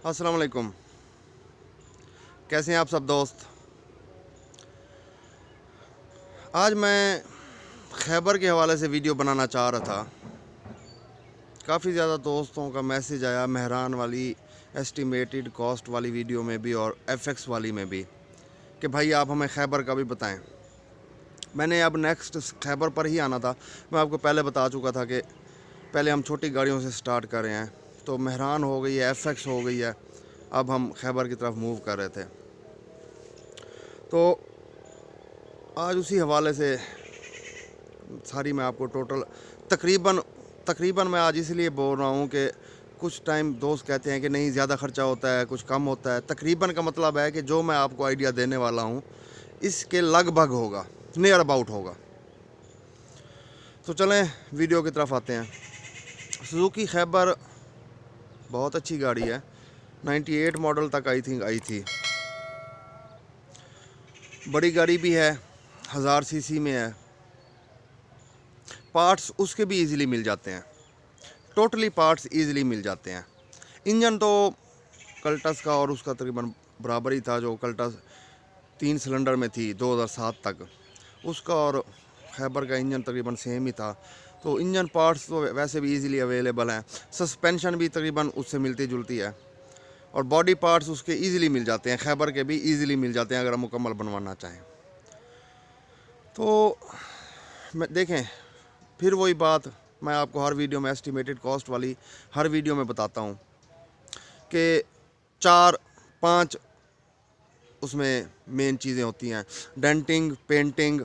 अस्सलाम वालेकुम। कैसे हैं आप सब दोस्त। आज मैं खैबर के हवाले से वीडियो बनाना चाह रहा था। काफ़ी ज़्यादा दोस्तों का मैसेज आया मेहरान वाली एस्टिमेटेड कॉस्ट वाली वीडियो में भी और एफएक्स वाली में भी कि भाई आप हमें खैबर का भी बताएं। मैंने अब नेक्स्ट खैबर पर ही आना था। मैं आपको पहले बता चुका था कि पहले हम छोटी गाड़ियों से स्टार्ट कर रहे हैं, तो मेहरान हो गई है, एफएक्स हो गई है, अब हम खैबर की तरफ मूव कर रहे थे। तो आज उसी हवाले से सारी मैं आपको टोटल तकरीबन मैं आज इसलिए बोल रहा हूँ कि कुछ टाइम दोस्त कहते हैं कि नहीं ज़्यादा ख़र्चा होता है, कुछ कम होता है। तकरीबन का मतलब है कि जो मैं आपको आइडिया देने वाला हूँ इसके लगभग होगा, नियर अबाउट होगा। तो चलें वीडियो की तरफ आते हैं। सुजुकी खैबर बहुत अच्छी गाड़ी है, 98 मॉडल तक आई थी। बड़ी गाड़ी भी है, 1000 सीसी में है। पार्ट्स उसके भी इजीली मिल जाते हैं, टोटली पार्ट्स इजीली मिल जाते हैं। इंजन तो कल्टस का और उसका तकरीबन बराबर ही था, जो कल्टस 3 सिलेंडर में थी 2007 तक, उसका और खैबर का इंजन तकरीबन सेम ही था। तो इंजन पार्ट्स तो वैसे भी इजीली अवेलेबल हैं। सस्पेंशन भी तकरीबन उससे मिलती जुलती है और बॉडी पार्ट्स उसके इजीली मिल जाते हैं, खैबर के भी इजीली मिल जाते हैं अगर हम मुकम्मल बनवाना चाहें तो। देखें, फिर वही बात मैं आपको हर वीडियो में एस्टिमेटेड कॉस्ट वाली हर वीडियो में बताता हूँ कि 4-5 उसमें मेन चीज़ें होती हैं: denting, painting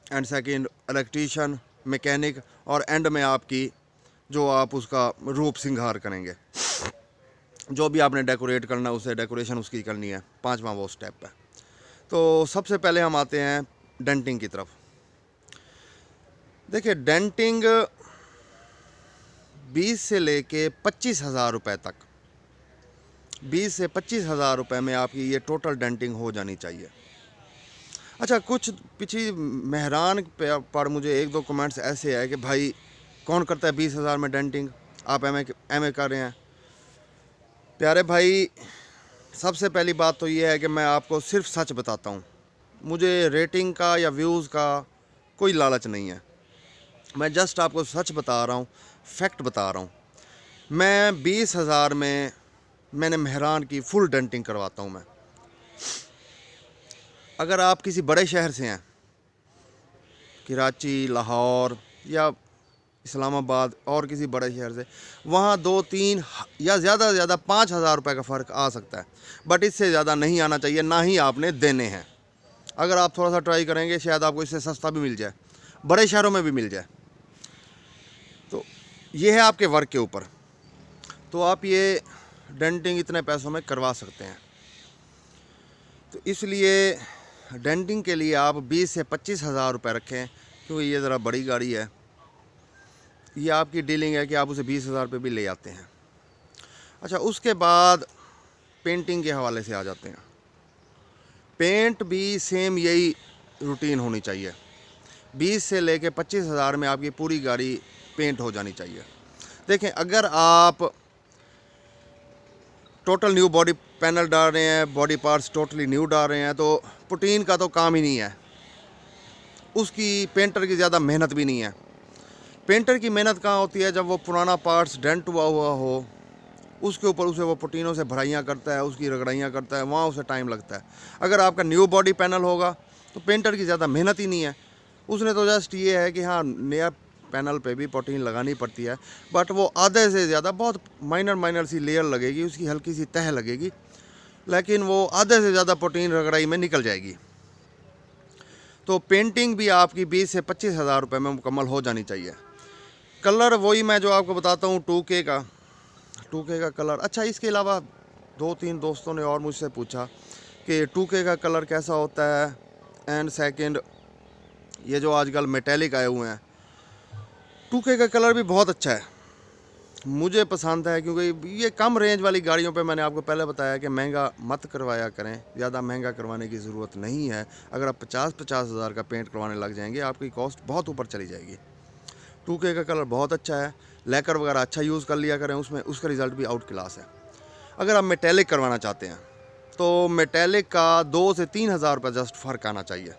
and second electrician, mechanic, और एंड में आपकी जो आप उसका रूप सिंगार करेंगे, जो भी आपने डेकोरेट करना है उसे डेकोरेशन उसकी करनी है, 5वां वो स्टेप है। तो सबसे पहले हम आते हैं डेंटिंग की तरफ। देखिए, डेंटिंग 20 से लेके 25,000 रुपये तक, 20 से 25,000 रुपये में आपकी ये टोटल डेंटिंग हो जानी चाहिए। अच्छा, कुछ पिछली मेहरान पर मुझे 1-2 कमेंट्स ऐसे आए कि भाई कौन करता है 20,000 में डेंटिंग, आप एमए कर रहे हैं। प्यारे भाई, सबसे पहली बात तो ये है कि मैं आपको सिर्फ सच बताता हूँ। मुझे रेटिंग का या व्यूज़ का कोई लालच नहीं है। मैं जस्ट आपको सच बता रहा हूँ, फैक्ट बता रहा हूँ। मैं 20,000 में मैंने मेहरान की फुल डेंटिंग करवाता हूँ मैं। अगर आप किसी बड़े शहर से हैं, कराची, लाहौर या इस्लामाबाद और किसी बड़े शहर से, वहाँ 2-3 या ज़्यादा से ज़्यादा 5,000 रुपये का फ़र्क आ सकता है, बट इससे ज़्यादा नहीं आना चाहिए, ना ही आपने देने हैं। अगर आप थोड़ा सा ट्राई करेंगे शायद आपको इससे सस्ता भी मिल जाए, बड़े शहरों में भी मिल जाए। तो ये है आपके वर्क के ऊपर। तो आप ये डेंटिंग इतने पैसों में करवा सकते हैं। तो इसलिए डेंटिंग के लिए आप 20 से 25,000 रुपये रखें, क्योंकि ये ज़रा बड़ी गाड़ी है। ये आपकी डीलिंग है कि आप उसे 20,000 रुपये भी ले आते हैं। अच्छा, उसके बाद पेंटिंग के हवाले से आ जाते हैं। पेंट भी सेम यही रूटीन होनी चाहिए। 20 से लेके 25,000 में आपकी पूरी गाड़ी पेंट हो जानी चाहिए। देखें, अगर आप टोटल न्यू बॉडी पैनल डाल रहे हैं, बॉडी पार्ट्स टोटली न्यू डाल रहे हैं, तो पुटीन का तो काम ही नहीं है, उसकी पेंटर की ज़्यादा मेहनत भी नहीं है। पेंटर की मेहनत कहाँ होती है? जब वो पुराना पार्ट्स डेंट हुआ हो, उसके ऊपर उसे वो पुटीनों से भराइयाँ करता है, उसकी रगड़ाइयाँ करता है, वहाँ उसे टाइम लगता है। अगर आपका न्यू बॉडी पैनल होगा तो पेंटर की ज़्यादा मेहनत ही नहीं है, उसने तो जस्ट ये है कि हाँ, नया पैनल पे भी पुटीन लगानी पड़ती है, बट वो आधे से ज़्यादा बहुत माइनर सी लेयर लगेगी, उसकी हल्की सी तह लगेगी, लेकिन वो आधे से ज़्यादा पुटीन रगड़ाई में निकल जाएगी। तो पेंटिंग भी आपकी 20 से 25,000 रुपये में मुकम्मल हो जानी चाहिए। कलर वही मैं जो आपको बताता हूँ, 2K का कलर। अच्छा, इसके अलावा 2-3 दोस्तों ने और मुझसे पूछा कि 2K का कलर कैसा होता है, एंड सेकंड ये जो आजकल मेटेलिक आए हुए हैं, 2K का कलर भी बहुत अच्छा है, मुझे पसंद है, क्योंकि ये कम रेंज वाली गाड़ियों पे मैंने आपको पहले बताया कि महंगा मत करवाया करें, ज़्यादा महंगा करवाने की ज़रूरत नहीं है। अगर आप 50-50 हज़ार का पेंट करवाने लग जाएंगे, आपकी कॉस्ट बहुत ऊपर चली जाएगी। 2K का कलर बहुत अच्छा है, लैकर वगैरह अच्छा यूज़ कर लिया करें उसमें, उसका रिज़ल्ट भी आउट क्लास है। अगर आप मेटेलिक करवाना चाहते हैं तो मेटेलिक का 2 से 3 हज़ार रुपये जस्ट फ़र्क आना चाहिए,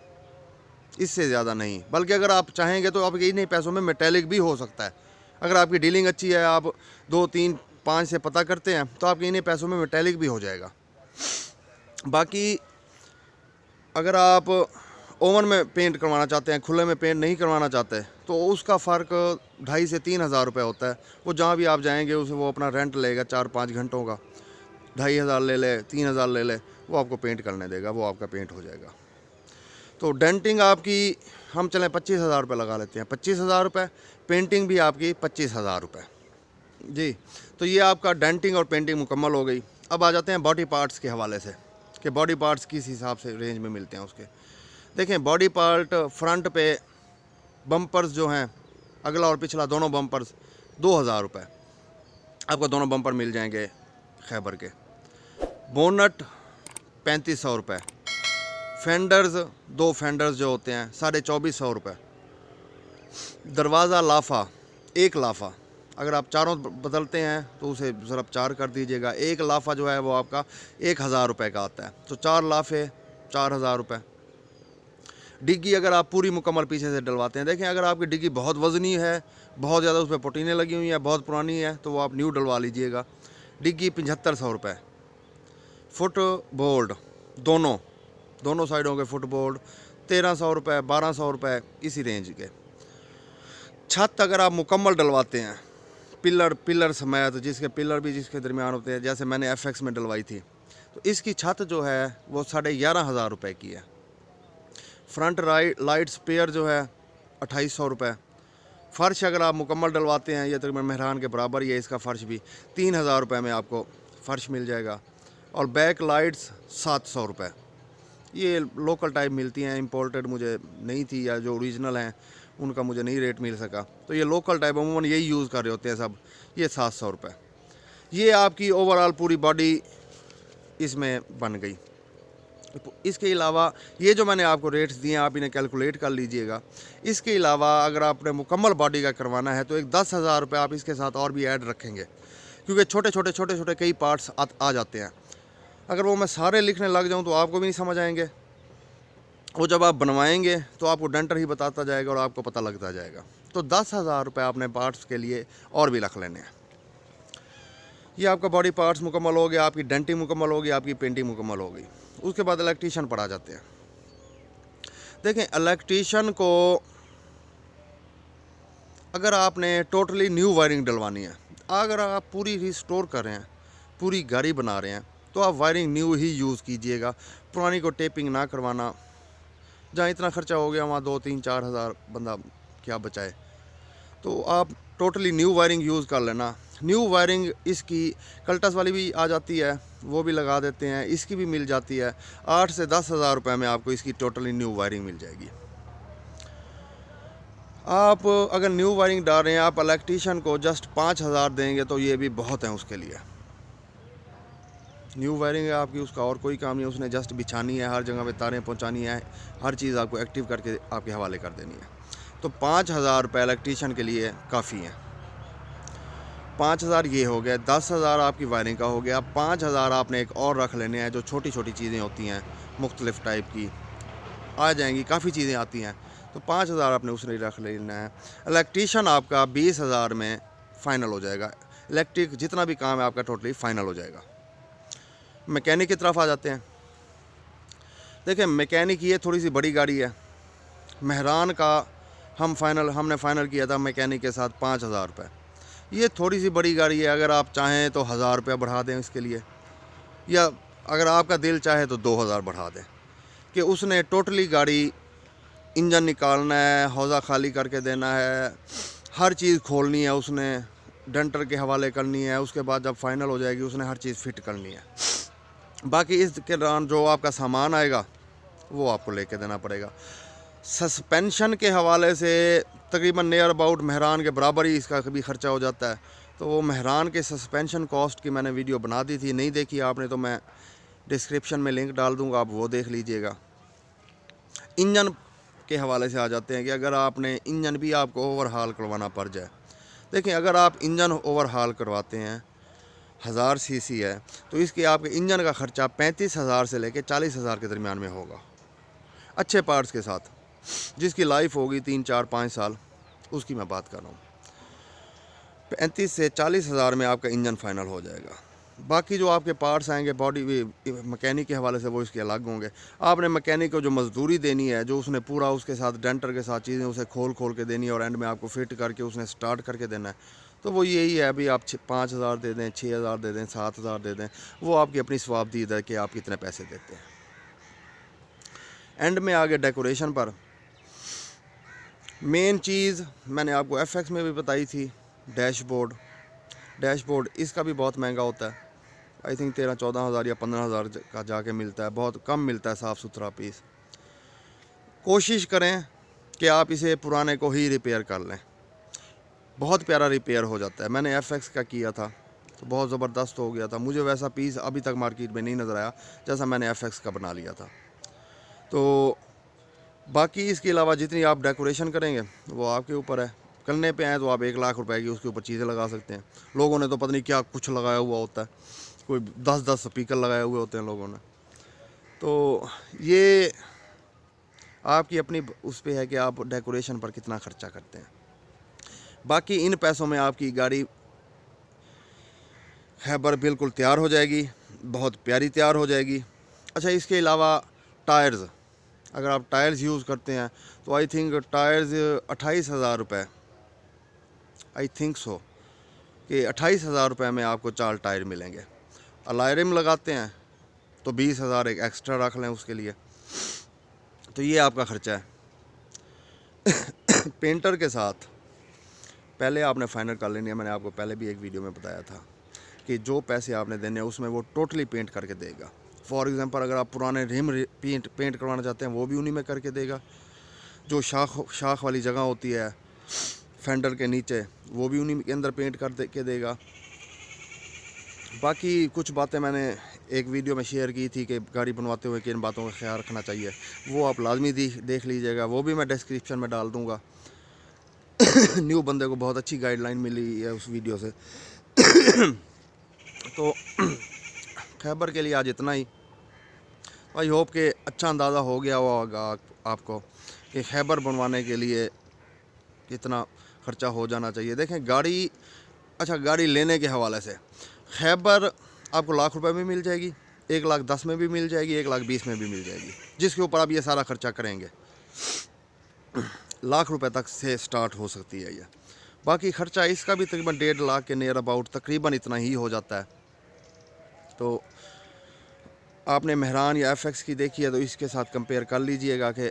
इससे ज़्यादा नहीं। बल्कि अगर आप चाहेंगे तो आपके इन्हीं पैसों में मेटेलिक भी हो सकता है। अगर आपकी डीलिंग अच्छी है, आप 2, 3, 5 से पता करते हैं तो आपके इन्हीं पैसों में मेटेलिक भी हो जाएगा। बाकी अगर आप ओवन में पेंट करवाना चाहते हैं, खुले में पेंट नहीं करवाना चाहते, तो उसका फ़र्क 2.5 से 3 हज़ार रुपये होता है। वो जहाँ भी आप जाएंगे उसे वो अपना रेंट लेगा 4-5 घंटों का, 2,500 ले ले, 3,000 ले ले, वो आपको पेंट करने देगा, वो आपका पेंट हो जाएगा। तो डेंटिंग आपकी हम चलें 25,000 रुपये लगा लेते हैं, 25,000 रुपये, पेंटिंग भी आपकी 25,000 रुपये जी। तो ये आपका डेंटिंग और पेंटिंग मुकम्मल हो गई। अब आ जाते हैं बॉडी पार्ट्स के हवाले से कि बॉडी पार्ट्स किस हिसाब से रेंज में मिलते हैं उसके। देखें, बॉडी पार्ट फ्रंट पे बम्पर्स जो हैं, अगला और पिछला दोनों बम्पर्स 2,000 रुपये आपको दोनों बम्पर मिल जाएंगे खैबर के। बोनट 3,500 रुपये, फेंडर्स 2 फेंडर्स जो होते हैं 2,450 रुपये। दरवाज़ा लाफा, 1 लाफा, अगर आप चारों बदलते हैं तो उसे ज़रब 4 कर दीजिएगा। 1 लाफा जो है वो आपका 1,000 रुपये का आता है, तो 4 लाफे 4,000 रुपये। डिग्गी अगर आप पूरी मुकम्मल पीछे से डलवाते हैं, देखें अगर आपकी डिग्गी बहुत वज़नी है, बहुत ज़्यादा उसमें पोटीनें लगी हुई हैं, बहुत पुरानी है, तो वो आप न्यू डलवा लीजिएगा। डिग्गी 7,500 रुपये। फुट बोर्ड दोनों साइडों के फुट बोर्ड 1,300 रुपये, 1,200 रुपये, इसी रेंज के। छत अगर आप मुकम्मल डलवाते हैं, पिलर समेत, जिसके पिलर भी जिसके दरमियान होते हैं, जैसे मैंने FX में डलवाई थी, तो इसकी छत जो है वो 11,500 रुपये की है। फ्रंट लाइट स्पेयर जो है 2,800 रुपये। फ़र्श अगर आप मुकम्मल डलवाते हैं, ये तकरीबन मेहरान के बराबर ही है, इसका फ़र्श भी 3,000 रुपये में आपको फ़र्श मिल जाएगा। और बैक लाइट्स 700 रुपये। ये लोकल टाइप मिलती हैं, इंपोर्टेड मुझे नहीं थी, या जो ओरिजिनल हैं उनका मुझे नहीं रेट मिल सका, तो ये लोकल टाइप अमूमन यही यूज़ कर रहे होते हैं सब। ये 700 रुपये। ये आपकी ओवरऑल पूरी बॉडी इसमें बन गई। इसके अलावा ये जो मैंने आपको रेट्स दिए हैं, आप इन्हें कैलकुलेट कर लीजिएगा। इसके अलावा अगर आपने मुकम्मल बॉडी का करवाना है तो एक 10,000 रुपये आप इसके साथ और भी ऐड रखेंगे, क्योंकि छोटे छोटे कई पार्ट्स आ जाते हैं। अगर वो मैं सारे लिखने लग जाऊं तो आपको भी नहीं समझ आएंगे। वो जब आप बनवाएंगे तो आपको डेंटर ही बताता जाएगा और आपको पता लगता जाएगा। तो 10,000 रुपये आपने पार्ट्स के लिए और भी रख लेने हैं। ये आपका बॉडी पार्ट्स मुकम्मल हो गया, आपकी डेंटिंग मुकम्मल हो गई, आपकी पेंटिंग मुकम्मल हो गई। उसके बाद इलेक्ट्रीशियन पर आ जाते हैं। देखें, इलेक्ट्रीशियन को अगर आपने टोटली न्यू वायरिंग डलवानी है, अगर आप पूरी रिस्टोर कर रहे हैं, पूरी गाड़ी बना रहे हैं, तो आप वायरिंग न्यू ही यूज़ कीजिएगा। पुरानी को टेपिंग ना करवाना। जहाँ इतना ख़र्चा हो गया वहाँ 2, 3, 4 हज़ार बंदा क्या बचाए। तो आप टोटली न्यू वायरिंग यूज़ कर लेना। न्यू वायरिंग इसकी कल्टस वाली भी आ जाती है, वो भी लगा देते हैं, इसकी भी मिल जाती है। 8 से 10 हज़ार रुपये में आपको इसकी टोटली न्यू वायरिंग मिल जाएगी। आप अगर न्यू वायरिंग डाल रहे हैं, आप इलेक्ट्रीशियन को जस्ट 5,000 देंगे तो ये भी बहुत है उसके लिए। न्यू वायरिंग है आपकी, उसका और कोई काम नहीं है, उसने जस्ट बिछानी है, हर जगह पे तारें पहुंचानी है, हर चीज़ आपको एक्टिव करके आपके हवाले कर देनी है। तो 5,000 रुपये इलेक्ट्रीशियन के लिए काफ़ी हैं। 5,000 ये हो गया, 10,000 आपकी वायरिंग का हो गया। 5,000 आपने एक और रख लेने हैं, जो छोटी छोटी चीज़ें होती हैं, मुख्तलिफ़ टाइप की आ जाएंगी, काफ़ी चीज़ें आती हैं, तो 5,000 आपने उसने रख लेना है। इलेक्ट्रीशियन आपका 20,000 में फ़ाइनल हो जाएगा। इलेक्ट्रिक जितना भी काम है आपका टोटली फ़ाइनल हो जाएगा। मैकेनिक की तरफ आ जाते हैं। देखिए, मैकेनिक ये थोड़ी सी बड़ी गाड़ी है। मेहरान का हमने फ़ाइनल किया था मैकेनिक के साथ 5,000 रुपये। ये थोड़ी सी बड़ी गाड़ी है, अगर आप चाहें तो 1,000 रुपये बढ़ा दें इसके लिए, या अगर आपका दिल चाहे तो 2,000 बढ़ा दें, कि उसने टोटली गाड़ी इंजन निकालना है, हौज़ा खाली करके देना है, हर चीज़ खोलनी है, उसने डेंटर के हवाले करनी है। उसके बाद जब फाइनल हो जाएगी उसने हर चीज़ फिट करनी है। बाकी इसके दौरान जो आपका सामान आएगा वो आपको लेके देना पड़ेगा। सस्पेंशन के हवाले से तकरीबन नियर अबाउट मेहरान के बराबर ही इसका कभी ख़र्चा हो जाता है। तो वो मेहरान के सस्पेंशन कॉस्ट की मैंने वीडियो बना दी थी, नहीं देखी आपने तो मैं डिस्क्रिप्शन में लिंक डाल दूँगा, आप वो देख लीजिएगा। इंजन के हवाले से आ जाते हैं कि अगर आपने इंजन भी आपको ओवरहाल करवाना पड़ जाए। देखिए, अगर आप इंजन ओवरहाल करवाते हैं, 1000 सीसी है, तो इसके आपके इंजन का ख़र्चा 35,000 से लेकर 40,000 के दरमियान में होगा, अच्छे पार्ट्स के साथ, जिसकी लाइफ होगी 3, 4, 5 साल, उसकी मैं बात कर रहा हूँ। 35 से 40,000 में आपका इंजन फाइनल हो जाएगा। बाकी जो आपके पार्ट्स आएंगे बॉडी मैकेनिक के हवाले से, वो इसके अलग होंगे। आपने मैकेनिक को जो मजदूरी देनी है, जो उसने पूरा उसके साथ डेंटर के साथ चीज़ें उसे खोल के देनी है और एंड में आपको फिट करके उसने स्टार्ट करके देना है, तो वो यही है। अभी आप 5,000 दे दें, 6,000 दे दें, 7,000 दे दें, वो आपकी अपनी स्वाबदीद है कि आप कितने पैसे देते हैं। एंड में आगे डेकोरेशन पर मेन चीज़ मैंने आपको FX में भी बताई थी, डैशबोर्ड इसका भी बहुत महंगा होता है। आई थिंक 13-14 हज़ार या 15,000 का जाके मिलता है, बहुत कम मिलता है साफ़ सुथरा पीस। कोशिश करें कि आप इसे पुराने को ही रिपेयर कर लें, बहुत प्यारा रिपेयर हो जाता है। मैंने FX का किया था तो बहुत ज़बरदस्त हो गया था। मुझे वैसा पीस अभी तक मार्केट में नहीं नज़र आया जैसा मैंने FX का बना लिया था। तो बाकी इसके अलावा जितनी आप डेकोरेशन करेंगे वो आपके ऊपर है। करने पे आए तो आप 1 लाख रुपए की उसके ऊपर चीज़ें लगा सकते हैं। लोगों ने तो पता नहीं क्या कुछ लगाया हुआ होता है, कोई 10-10 स्पीकर लगाए हुए होते हैं लोगों ने। तो ये आपकी अपनी उस पे है कि आप डेकोरेशन पर कितना ख़र्चा करते हैं। बाकी इन पैसों में आपकी गाड़ी खैबर बिल्कुल तैयार हो जाएगी, बहुत प्यारी तैयार हो जाएगी। अच्छा, इसके अलावा टायर्स, अगर आप टायर्स यूज़ करते हैं तो आई थिंक टायर्स 28,000 रुपये, आई थिंक सो कि 28,000 रुपये में आपको 4 टायर मिलेंगे। अलॉय रिम लगाते हैं तो 20,000 एक एक्स्ट्रा रख लें उसके लिए। तो ये आपका ख़र्चा है। पेंटर के साथ पहले आपने फाइनल कर लेनी है। मैंने आपको पहले भी एक वीडियो में बताया था कि जो पैसे आपने देने हैं उसमें वो टोटली पेंट करके देगा। फॉर एग्ज़ाम्पल, अगर आप पुराने रिम पेंट करवाना चाहते हैं वो भी उन्हीं में करके देगा। जो शाख वाली जगह होती है फेंडर के नीचे, वो भी उन्हीं के अंदर पेंट कर के देगा। बाकी कुछ बातें मैंने एक वीडियो में शेयर की थी कि गाड़ी बनवाते हुए किन बातों का ख्याल रखना चाहिए, वो आप लाजमी देख लीजिएगा, वो भी मैं डिस्क्रिप्शन में डाल दूँगा। न्यू बंदे को बहुत अच्छी गाइडलाइन मिली है उस वीडियो से। तो खैबर के लिए आज इतना ही। आई होप कि अच्छा अंदाज़ा हो गया होगा आपको कि खैबर बनवाने के लिए कितना ख़र्चा हो जाना चाहिए। देखें गाड़ी, अच्छा गाड़ी लेने के हवाले से खैबर आपको लाख रुपए में मिल जाएगी, 1,10,000 में भी मिल जाएगी, 1,20,000 में भी मिल जाएगी, जिसके ऊपर आप ये सारा ख़र्चा करेंगे। लाख रुपए तक से स्टार्ट हो सकती है ये। बाकी ख़र्चा इसका भी तकरीबन 1.5 लाख के नियर अबाउट तकरीबन इतना ही हो जाता है। तो आपने मेहरान या FX की देखी है तो इसके साथ कंपेयर कर लीजिएगा कि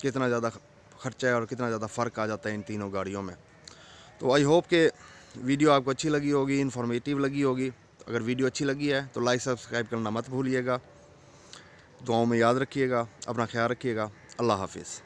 कितना ज़्यादा ख़र्चा है और कितना ज़्यादा फ़र्क आ जाता है इन तीनों गाड़ियों में। तो आई होप कि वीडियो आपको अच्छी लगी होगी, इन्फॉर्मेटिव लगी होगी। अगर वीडियो अच्छी लगी है तो लाइक सब्सक्राइब करना मत भूलिएगा। दुआओं में याद रखिएगा, अपना ख्याल रखिएगा। अल्लाह हाफिज़।